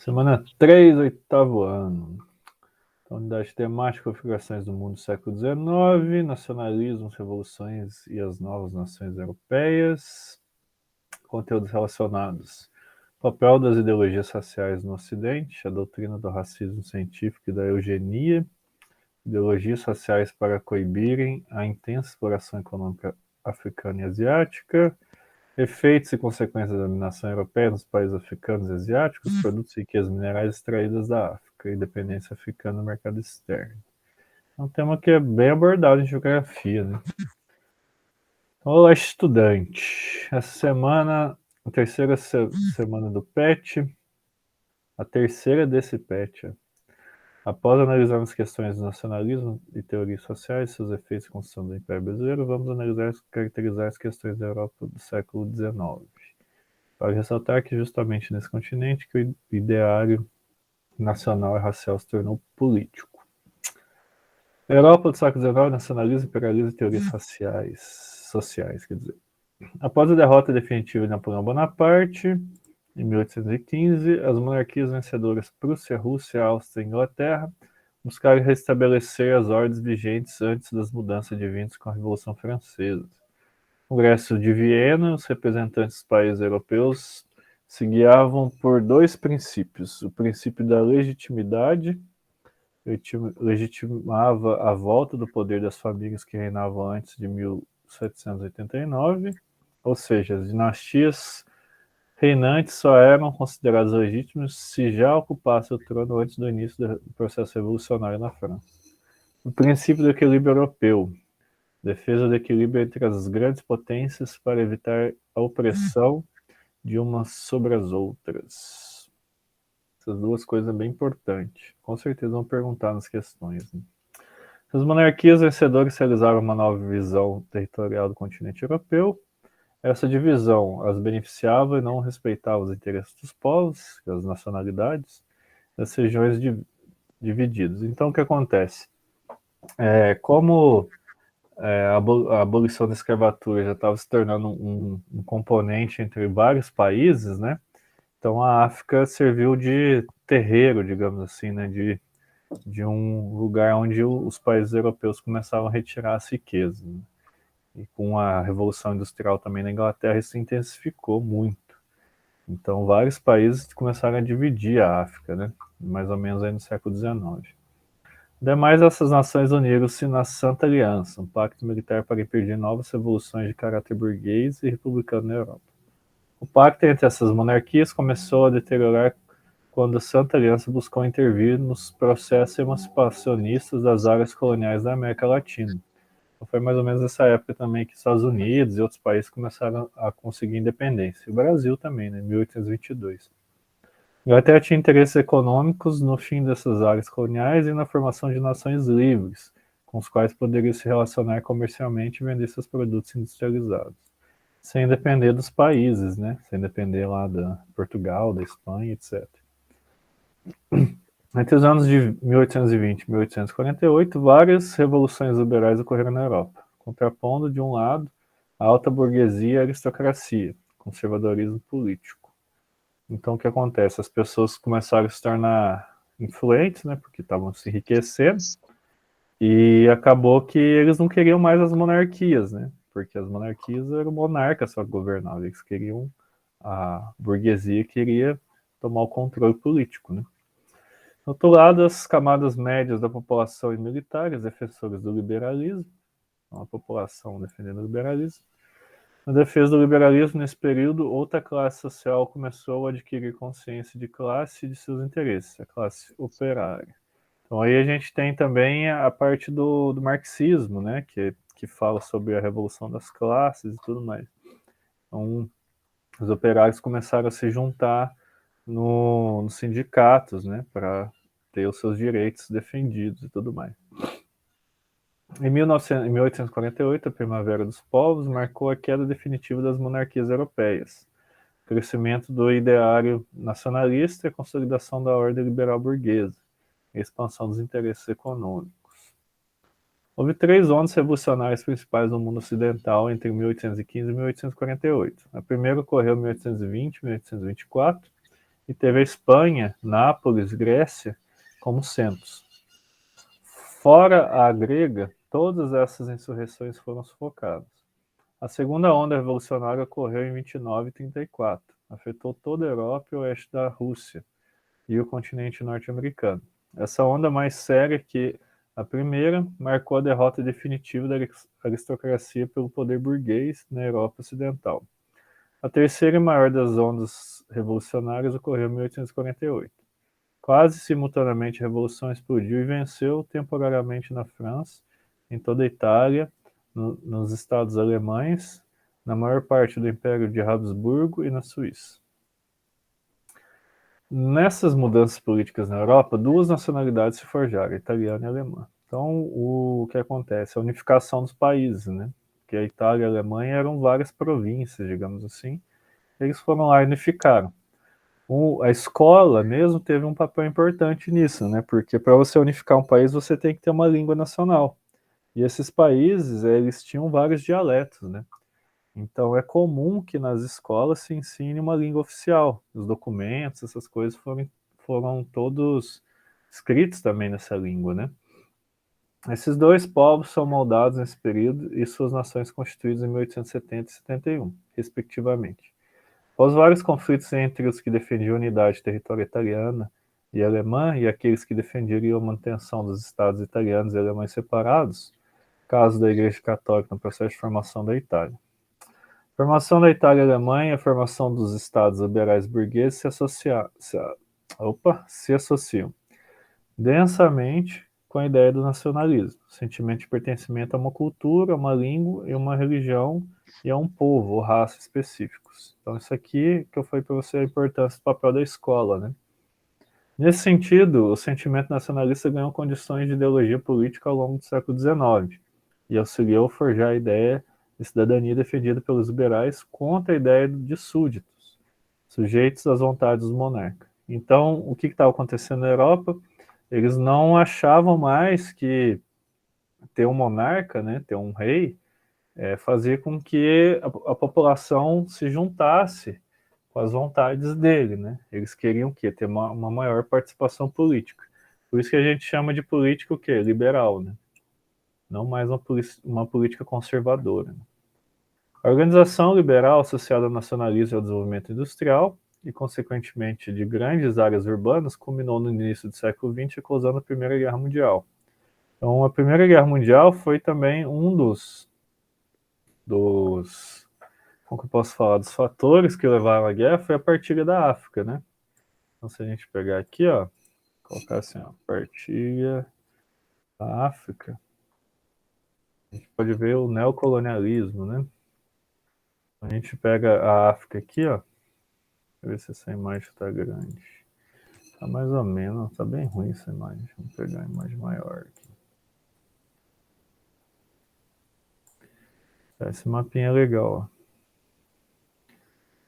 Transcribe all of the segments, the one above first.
Semana 3, oitavo ano. Então, unidade temática, configurações do mundo do século XIX, nacionalismos, revoluções e as novas nações europeias. Conteúdos relacionados. Papel das ideologias raciais no Ocidente, a doutrina do racismo científico e da eugenia, ideologias raciais para coibirem a intensa exploração econômica africana e asiática, efeitos e consequências da dominação europeia nos países africanos e asiáticos, produtos e riquezas minerais extraídas da África, independência africana no mercado externo. É um tema que é bem abordado em geografia, né? Olá, estudante. Essa semana, a terceira semana do PET, a terceira desse PET. Após analisarmos questões do nacionalismo e teorias sociais, seus efeitos em construção do Império Brasileiro, vamos analisar e caracterizar as questões da Europa do século XIX. Vale ressaltar que justamente nesse continente que o ideário nacional e racial se tornou político. A Europa do século XIX nacionaliza, imperializa teorias sociais, quer dizer. Após a derrota definitiva de Napoleão Bonaparte, em 1815, as monarquias vencedoras Prússia, Rússia, Áustria e Inglaterra buscaram restabelecer as ordens vigentes antes das mudanças advindas com a Revolução Francesa. No Congresso de Viena, os representantes dos países europeus se guiavam por dois princípios. O princípio da legitimidade, legitimava a volta do poder das famílias que reinavam antes de 1789, ou seja, as dinastias reinantes só eram consideradas legítimas se já ocupassem o trono antes do início do processo revolucionário na França. O princípio do equilíbrio europeu, defesa do equilíbrio entre as grandes potências para evitar a opressão de umas sobre as outras. Essas duas coisas são bem importantes. Com certeza vão perguntar nas questões. Né? As monarquias vencedoras realizaram uma nova visão territorial do continente europeu. Essa divisão as beneficiava e não respeitava os interesses dos povos, das nacionalidades, das regiões divididas. Então, o que acontece? Como a abolição da escravatura já estava se tornando um componente entre vários países, né? Então a África serviu de terreiro, digamos assim, né? De um lugar onde os países europeus começavam a retirar as riquezas. Né? E com a Revolução Industrial também na Inglaterra, isso se intensificou muito. Então vários países começaram a dividir a África, né? Mais ou menos aí no século XIX. Demais, essas nações uniram-se na Santa Aliança, um pacto militar para impedir novas revoluções de caráter burguês e republicano na Europa. O pacto entre essas monarquias começou a deteriorar quando a Santa Aliança buscou intervir nos processos emancipacionistas das áreas coloniais da América Latina. Então, foi mais ou menos nessa época também que Estados Unidos e outros países começaram a conseguir independência. O Brasil também, né, em 1822. A Inglaterra tinha interesses econômicos no fim dessas áreas coloniais e na formação de nações livres, com os quais poderia se relacionar comercialmente e vender seus produtos industrializados, sem depender dos países, né? Sem depender lá da Portugal, da Espanha, etc. Entre os anos de 1820 e 1848, várias revoluções liberais ocorreram na Europa, contrapondo, de um lado, a alta burguesia e a aristocracia, conservadorismo político. Então, o que acontece? As pessoas começaram a se tornar influentes, né, porque estavam se enriquecendo, e acabou que eles não queriam mais as monarquias, né, porque as monarquias eram monarcas só que governavam, eles queriam, a burguesia queria tomar o controle político, né. Do outro lado, as camadas médias da população e militares, defensores do liberalismo, a população defendendo o liberalismo. Na defesa do liberalismo, nesse período, outra classe social começou a adquirir consciência de classe e de seus interesses, a classe operária. Então aí a gente tem também a parte do marxismo, né, que fala sobre a revolução das classes e tudo mais. Então, os operários começaram a se juntar nos sindicatos, né, para ter os seus direitos defendidos e tudo mais. Em 1848, a Primavera dos Povos marcou a queda definitiva das monarquias europeias, o crescimento do ideário nacionalista e a consolidação da ordem liberal burguesa, e a expansão dos interesses econômicos. Houve três ondas revolucionárias principais no mundo ocidental entre 1815 e 1848. A primeira ocorreu em 1820 e 1824 e teve a Espanha, Nápoles, Grécia como centros. Fora a grega, todas essas insurreições foram sufocadas. A segunda onda revolucionária ocorreu em 29 e 34. Afetou toda a Europa e o oeste da Rússia e o continente norte-americano. Essa onda mais séria que a primeira marcou a derrota definitiva da aristocracia pelo poder burguês na Europa Ocidental. A terceira e maior das ondas revolucionárias ocorreu em 1848. Quase simultaneamente a revolução explodiu e venceu temporariamente na França, em toda a Itália, nos estados alemães, na maior parte do Império de Habsburgo e na Suíça. Nessas mudanças políticas na Europa, duas nacionalidades se forjaram, italiana e alemã. Então, o que acontece? A unificação dos países, né? Porque a Itália e a Alemanha eram várias províncias, digamos assim. Eles foram lá e unificaram. A escola mesmo teve um papel importante nisso, né? Porque para você unificar um país, você tem que ter uma língua nacional. E esses países, eles tinham vários dialetos, né? Então é comum que nas escolas se ensine uma língua oficial. Os documentos, essas coisas foram todos escritos também nessa língua, né? Esses dois povos são moldados nesse período e suas nações constituídas em 1870 e 71, respectivamente. Após vários conflitos entre os que defendiam a unidade territorial italiana e alemã e aqueles que defenderiam a manutenção dos estados italianos e alemães separados, caso da Igreja Católica no processo de formação da Itália. A formação da Itália e da Alemanha e a formação dos estados liberais burgueses se associam densamente com a ideia do nacionalismo, sentimento de pertencimento a uma cultura, a uma língua e uma religião e a um povo ou raça específicos. Então isso aqui que eu falei para você a importância do papel da escola, né? Nesse sentido, o sentimento nacionalista ganhou condições de ideologia política ao longo do século XIX e auxiliou a forjar a ideia de cidadania defendida pelos liberais contra a ideia de súditos, sujeitos às vontades dos monarcas. Então, o que estava acontecendo na Europa? Eles não achavam mais que ter um monarca, né, ter um rei, fazia com que a população se juntasse com as vontades dele, né? Eles queriam o quê? Ter uma maior participação política. Por isso que a gente chama de política o quê? Liberal, né? Não mais uma política conservadora. Né? A organização liberal associada ao nacionalismo e ao desenvolvimento industrial e, consequentemente, de grandes áreas urbanas, culminou no início do século XX, causando a Primeira Guerra Mundial. Então, a Primeira Guerra Mundial foi também um dos como que eu posso falar, dos fatores que levaram à guerra foi a partilha da África, né? Então, se a gente pegar aqui, ó, colocar assim, ó, partilha da África, a gente pode ver o neocolonialismo, né? A gente pega a África aqui, ó, ver se essa imagem está grande. Tá mais ou menos, tá bem ruim essa imagem. Vamos pegar a imagem maior aqui. Esse mapinha é legal, ó.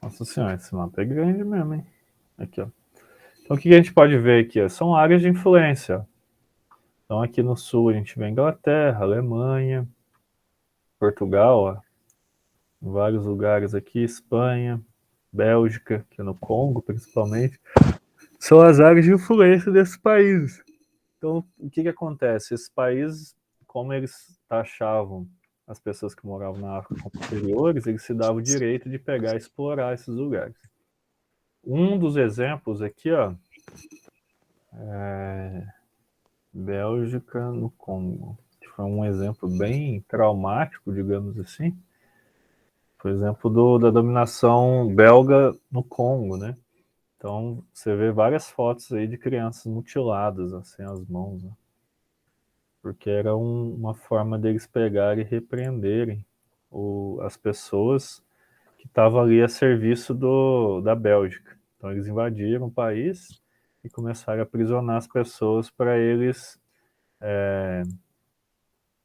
Nossa senhora, esse mapa é grande mesmo, hein? Aqui, ó. Então, o que a gente pode ver aqui? Ó? São áreas de influência. Então, aqui no sul a gente vê Inglaterra, Alemanha, Portugal, ó. Em vários lugares aqui, Espanha, Bélgica, que é no Congo principalmente. São as áreas de influência desses países. Então, o que acontece? Esses países, como eles taxavam as pessoas que moravam na África como inferiores, eles se davam o direito de pegar e explorar esses lugares. Um dos exemplos aqui, ó, Bélgica no Congo, que foi um exemplo bem traumático, digamos assim. Por exemplo, da dominação belga no Congo, né? Então, você vê várias fotos aí de crianças mutiladas, assim, as mãos, né? Porque era uma forma deles pegarem e repreenderem as pessoas que estavam ali a serviço da Bélgica. Então, eles invadiram o país e começaram a aprisionar as pessoas para eles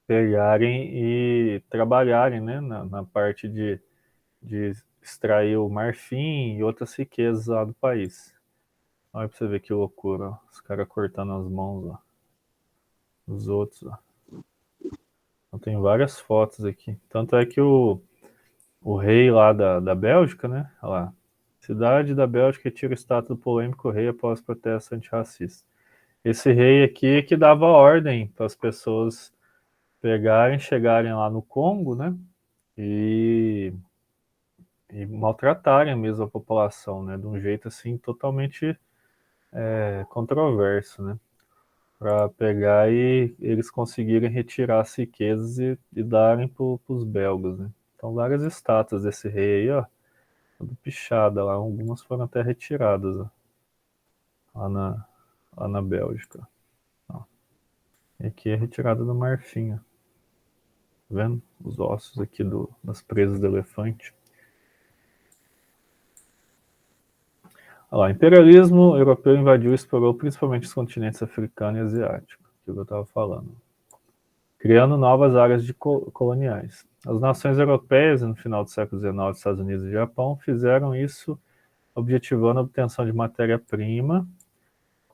pegarem e trabalharem, né, na parte de extrair o marfim e outras riquezas lá do país. Olha pra você ver que loucura, ó. Os caras cortando as mãos, ó. Os outros, ó. Então, tem várias fotos aqui. Tanto é que o rei lá da Bélgica, né? Olha lá. Cidade da Bélgica retira o status do polêmico rei após protesto antirracista. Esse rei aqui que dava ordem para as pessoas pegarem, chegarem lá no Congo, né? E maltratarem mesmo a população, né? De um jeito assim totalmente controverso, né? Para pegar e eles conseguirem retirar as riquezas e darem para os belgas, né? Então várias estátuas desse rei aí, ó, tudo pichada lá, algumas foram até retiradas, ó, lá na Bélgica. Ó. E aqui é retirada do marfim, ó. Tá vendo? Os ossos aqui das presas do elefante. Olha lá, imperialismo europeu invadiu e explorou principalmente os continentes africano e asiático, que eu estava falando, criando novas áreas coloniais. As nações europeias, no final do século XIX, Estados Unidos e Japão, fizeram isso objetivando a obtenção de matéria-prima,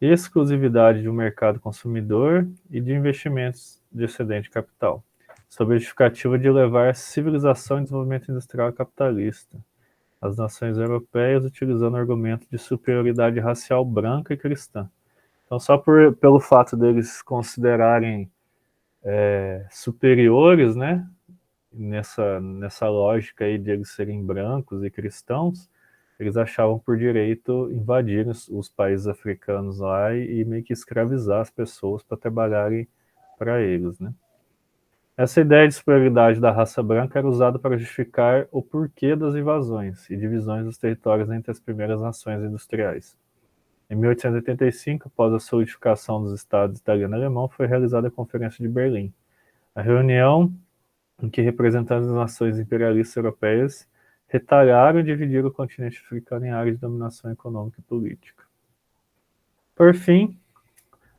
exclusividade de um mercado consumidor e de investimentos de excedente capital, sob a justificativa de levar a civilização e desenvolvimento industrial capitalista. As nações europeias utilizando o argumento de superioridade racial branca e cristã. Então, só pelo fato deles considerarem superiores, né, nessa lógica aí de eles serem brancos e cristãos, eles achavam por direito invadir os países africanos lá e meio que escravizar as pessoas para trabalharem para eles, né? Essa ideia de superioridade da raça branca era usada para justificar o porquê das invasões e divisões dos territórios entre as primeiras nações industriais. Em 1885, após a solidificação dos estados italiano e alemão, foi realizada a Conferência de Berlim. A reunião em que representantes das nações imperialistas europeias retalharam e dividiram o continente africano em áreas de dominação econômica e política. Por fim,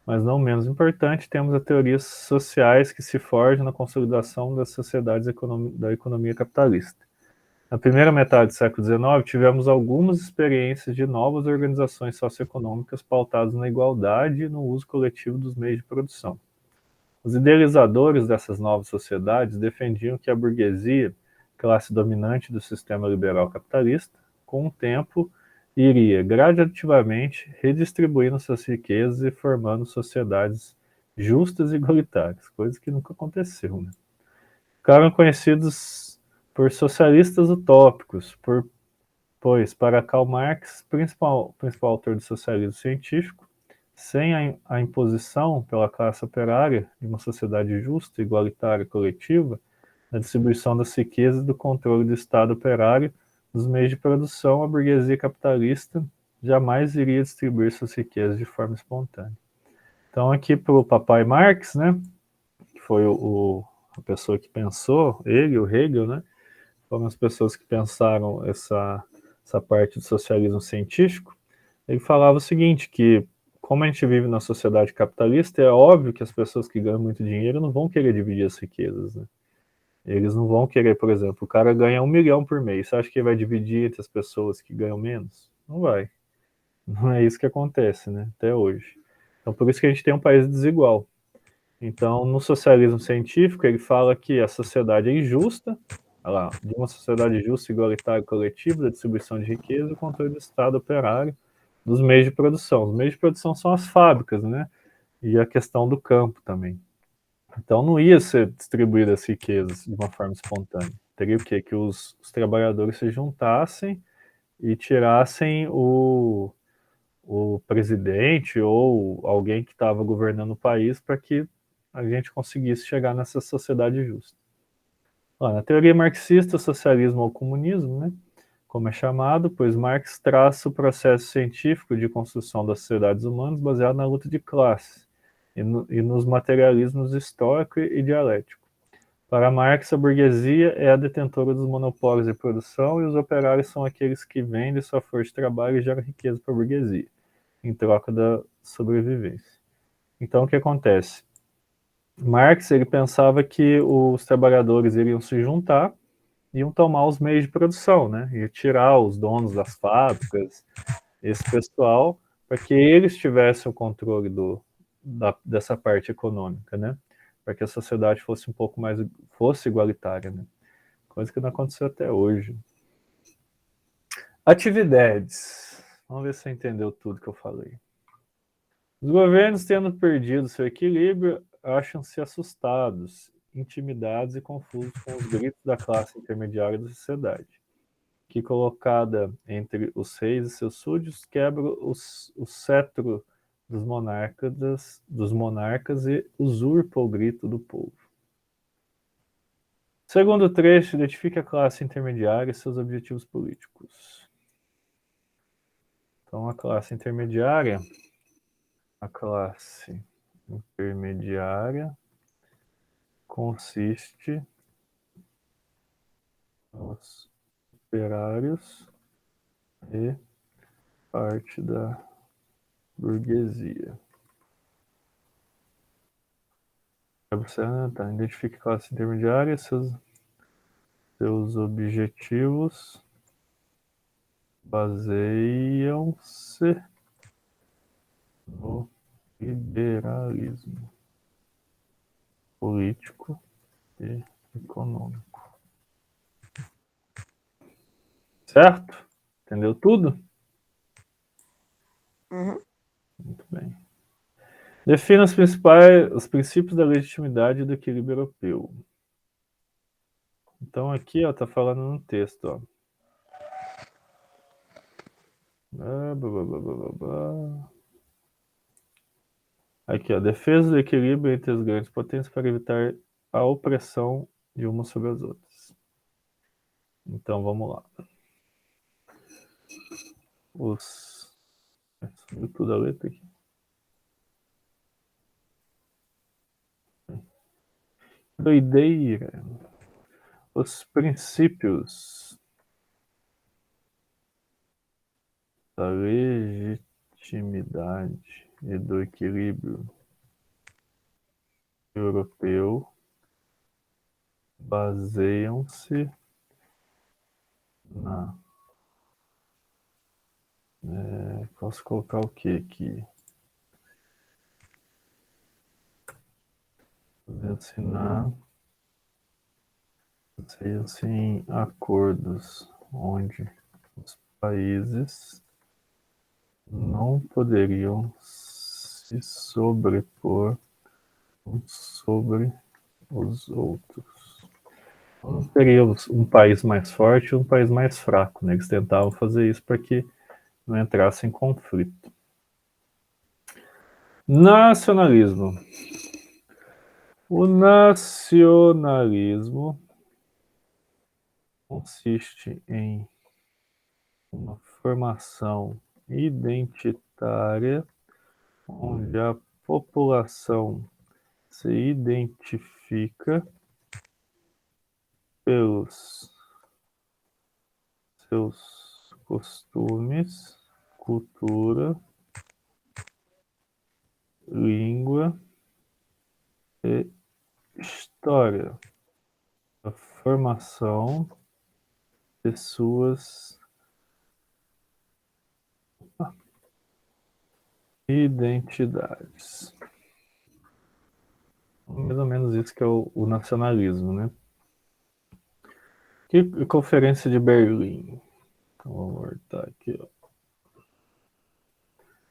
mas não menos importante, temos as teorias sociais que se forjam na consolidação das sociedades da economia capitalista. Na primeira metade do século XIX, tivemos algumas experiências de novas organizações socioeconômicas pautadas na igualdade e no uso coletivo dos meios de produção. Os idealizadores dessas novas sociedades defendiam que a burguesia, classe dominante do sistema liberal capitalista, com o tempo iria gradativamente redistribuindo suas riquezas e formando sociedades justas e igualitárias, coisa que nunca aconteceu, né? Ficaram conhecidos por socialistas utópicos, pois, para Karl Marx, principal autor do socialismo científico, sem a imposição pela classe operária de uma sociedade justa, igualitária e coletiva, na distribuição das riquezas e do controle do Estado operário dos meios de produção, a burguesia capitalista jamais iria distribuir suas riquezas de forma espontânea. Então, aqui para o papai Marx, né, que foi a pessoa que pensou, ele, o Hegel, né, foram as pessoas que pensaram essa parte do socialismo científico. Ele falava o seguinte, que como a gente vive na sociedade capitalista, é óbvio que as pessoas que ganham muito dinheiro não vão querer dividir as riquezas, né? Eles não vão querer, por exemplo, o cara ganha 1 milhão por mês, você acha que ele vai dividir entre as pessoas que ganham menos? Não vai. Não é isso que acontece, né? Até hoje. Então, por isso que a gente tem um país desigual. Então, no socialismo científico, ele fala que a sociedade é injusta, olha lá, de uma sociedade justa, igualitária e coletiva, da distribuição de riqueza e o controle do Estado operário, dos meios de produção. Os meios de produção são as fábricas, né? E a questão do campo também. Então não ia ser distribuídas as riquezas de uma forma espontânea. Teria o quê? Que os trabalhadores se juntassem e tirassem o presidente ou alguém que estava governando o país para que a gente conseguisse chegar nessa sociedade justa. Na teoria marxista, o socialismo ou comunismo, né, como é chamado, pois Marx traça o processo científico de construção das sociedades humanas baseado na luta de classes e nos materialismos histórico e dialético. Para Marx, a burguesia é a detentora dos monopólios de produção e os operários são aqueles que vendem sua força de trabalho e geram riqueza para a burguesia, em troca da sobrevivência. Então, o que acontece? Marx ele pensava que os trabalhadores iriam se juntar, iam tomar os meios de produção, né? E tirar os donos das fábricas, esse pessoal, para que eles tivessem o controle dessa parte econômica, né? Para que a sociedade fosse um pouco mais fosse igualitária, né? Coisa que não aconteceu até hoje. Atividades. Vamos ver se você entendeu tudo que eu falei. Os governos, tendo perdido seu equilíbrio, acham-se assustados, intimidados e confusos com os gritos da classe intermediária da sociedade, que, colocada entre os reis e seus súditos, quebra o cetro dos monarcas e usurpa o grito do povo. Segundo trecho, identifica a classe intermediária e seus objetivos políticos. Então, a classe intermediária consiste nos operários e parte da burguesia. Tá, identifique a classe intermediária, seus objetivos baseiam-se no liberalismo político e econômico. Certo? Entendeu tudo? Uhum. Muito bem. Defina os princípios da legitimidade e do equilíbrio europeu. Então aqui, ó, tá falando no texto, ó. Aqui, ó, defesa do equilíbrio entre as grandes potências para evitar a opressão de umas sobre as outras. Então vamos lá. Subiu tudo a letra aqui. Doideira. Os princípios da legitimidade e do equilíbrio europeu baseiam-se na... posso colocar o que aqui? Baseiam-se em acordos onde os países não poderiam se sobrepor uns sobre os outros. Não teríamos um país mais forte e um país mais fraco, né? Eles tentavam fazer isso para que não entrasse em conflito. Nacionalismo. O nacionalismo consiste em uma formação identitária onde a população se identifica pelos seus costumes, cultura, língua e história. A formação de suas identidades. Mais ou menos isso que é o nacionalismo, né? Que Conferência de Berlim. Então, vamos voltar aqui,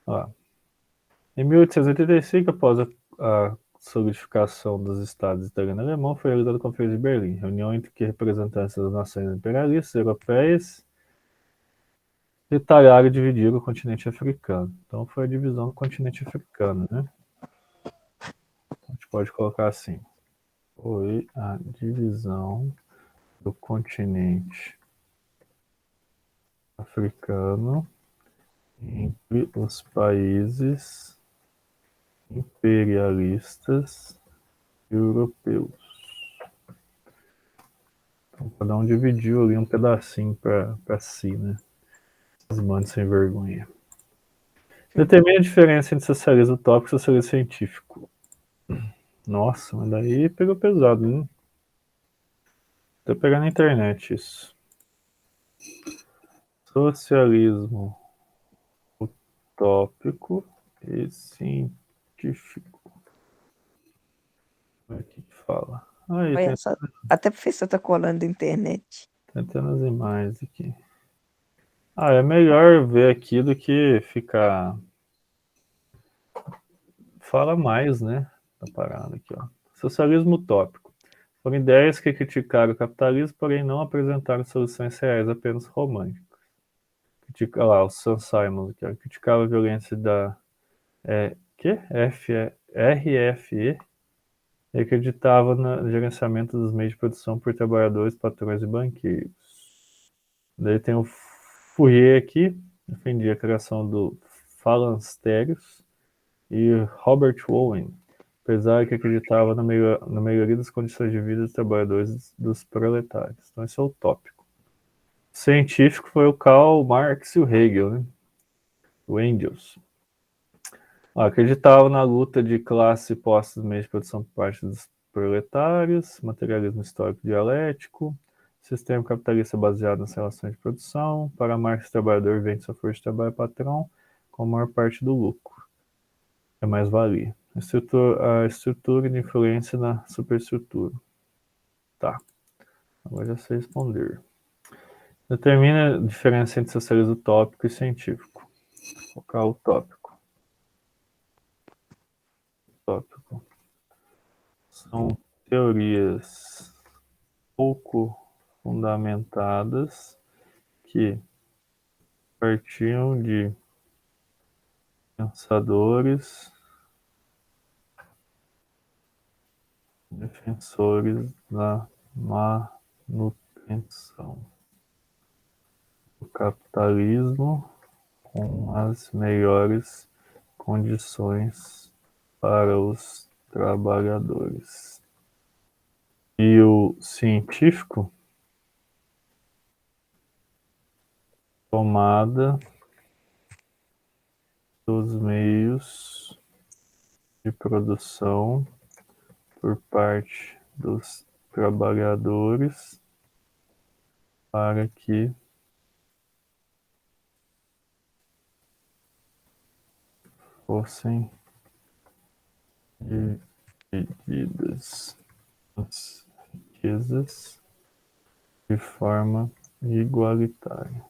ó. Em 1885, após a solidificação dos estados italiano e alemão, foi realizada a Conferência de Berlim, reunião entre que representantes das nações imperialistas europeias detalharam e dividiram o continente africano. Então foi a divisão do continente africano, né? A gente pode colocar assim: foi a divisão do continente africano entre os países imperialistas europeus. Então, cada um dividiu ali um pedacinho para si, né? Os manos sem vergonha. Determina a diferença entre socialismo utópico e socialismo científico. Nossa, mas daí pegou pesado, né? Tô pegando na internet isso. Socialismo utópico e científico. Como é que fala? Aí, Olha só, até a professora tá colando da internet. tem até nas imagens aqui. É melhor ver aqui do que ficar. Fala mais, né? Tá parado aqui, ó. Socialismo utópico. Foram ideias que criticaram o capitalismo, porém não apresentaram soluções reais, apenas românticas. Critica lá, o Sam Simons, que criticava a violência da RFE e acreditava no gerenciamento dos meios de produção por trabalhadores, patrões e banqueiros. Daí tem o Fourier aqui, defendia a criação do Falansterios, e Robert Owen, apesar que acreditava na melhoria das condições de vida dos trabalhadores dos proletários. Então esse é o tópico. O científico foi o Karl Marx e o Hegel, né? O Engels. Acreditava na luta de classe posta nos meios de produção por parte dos proletários, materialismo histórico dialético, sistema capitalista baseado nas relações de produção. Para Marx, o trabalhador vende sua força de trabalho patrão com a maior parte do lucro. É mais-valia. A estrutura de influência na superestrutura. Tá, agora já sei responder. Determina a diferença entre socialismo utópico e científico. Vou colocar o tópico. Tópico. São teorias pouco fundamentadas que partiam de pensadores defensores da manutenção do capitalismo com as melhores condições para os trabalhadores. E o científico, tomada dos meios de produção por parte dos trabalhadores para que fossem divididas as riquezas de forma igualitária.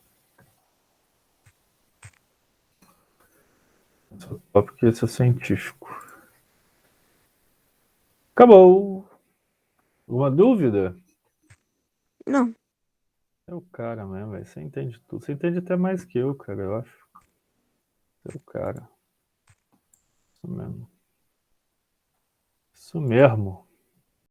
Só porque isso é científico. Acabou! Uma dúvida? Não. É o cara mesmo, velho. Você entende tudo. Você entende até mais que eu, cara, eu acho. Você é o cara. Isso mesmo. Isso mesmo.